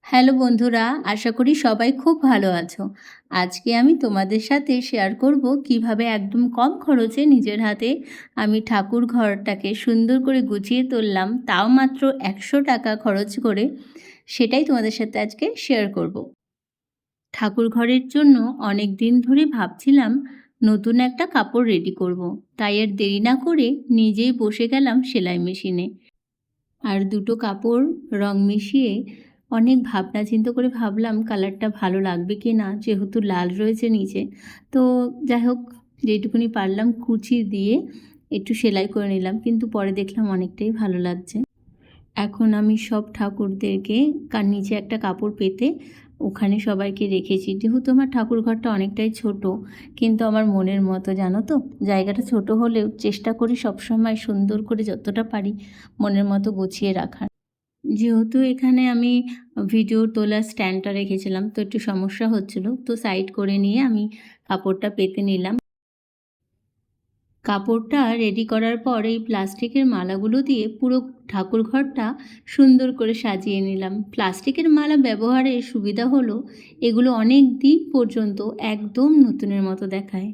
Hello বন্ধুরা, আশা করি সবাই খুব ভালো আছো। আজকে আমি তোমাদের সাথে শেয়ার করব কিভাবে একদম কম খরচে নিজের হাতে আমি ঠাকুর ঘরটাকে সুন্দর করে গুছিয়ে তুললাম, তাও মাত্র 100 টাকা খরচ করে। সেটাই তোমাদের সাথে আজকে শেয়ার করব। ঠাকুর ঘরের জন্য অনেক দিন ধরে ভাবছিলাম নতুন একটা কাপড় রেডি করব। তাই আর দেরি না করে নিজেই বসে গেলাম সেলাই মেশিনে। আর দুটো কাপড় রং মিশিয়ে অনেক ভাবনা চিন্তা করে ভাবলাম কালারটা ভালো লাগবে কি না, যেহেতু লাল রয়েছে নিচে। তো যাই হোক, যেটুকুনি পারলাম কুচি দিয়ে একটু সেলাই করে নিলাম, কিন্তু পরে দেখলাম অনেকটাই ভালো লাগছে। এখন আমি সব ঠাকুরদেরকে নিচে একটা কাপড় পেতে ওখানে সবাইকে রেখেছি। যেহেতু আমার ঠাকুর ঘরটা অনেকটাই ছোট, কিন্তু আমার মনের মতো, জানো তো, জায়গাটা ছোট হলেও চেষ্টা করি সবসময় সুন্দর করে যতটা পারি মনের মতো গুছিয়ে রাখার। যেহেতু এখানে আমি ভিডিও তোলার স্ট্যান্ডটা রেখেছিলাম, তো একটু সমস্যা হচ্ছিল, তো সাইড করে নিয়ে আমি কাপড়টা পেতে নিলাম। কাপড়টা রেডি করার পর এই প্লাস্টিকের মালাগুলো দিয়ে পুরো ঠাকুর ঘরটা সুন্দর করে সাজিয়ে নিলাম। প্লাস্টিকের মালা ব্যবহারের সুবিধা হলো এগুলো অনেক দিন পর্যন্ত একদম নতুনের মতো দেখায়।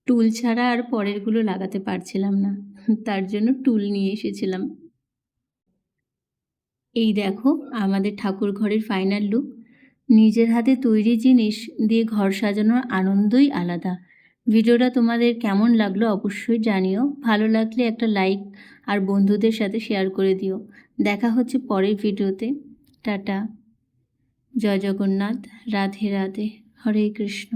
টুল ছাড়া আর পরেরগুলো লাগাতে পারছিলাম না, তার জন্য টুল নিয়ে এসেছিলাম। এই দেখো আমাদের ঠাকুর ঘরের ফাইনাল লুক। নিজের হাতে তৈরি জিনিস দিয়ে ঘর সাজানোর আনন্দই আলাদা। ভিডিওটা তোমাদের কেমন লাগলো অবশ্যই জানিও। ভালো লাগলে একটা লাইক আর বন্ধুদের সাথে শেয়ার করে দিও। দেখা হচ্ছে পরের ভিডিওতে। টাটা। জয় জগন্নাথ। রাধে রাধে। হরে কৃষ্ণ।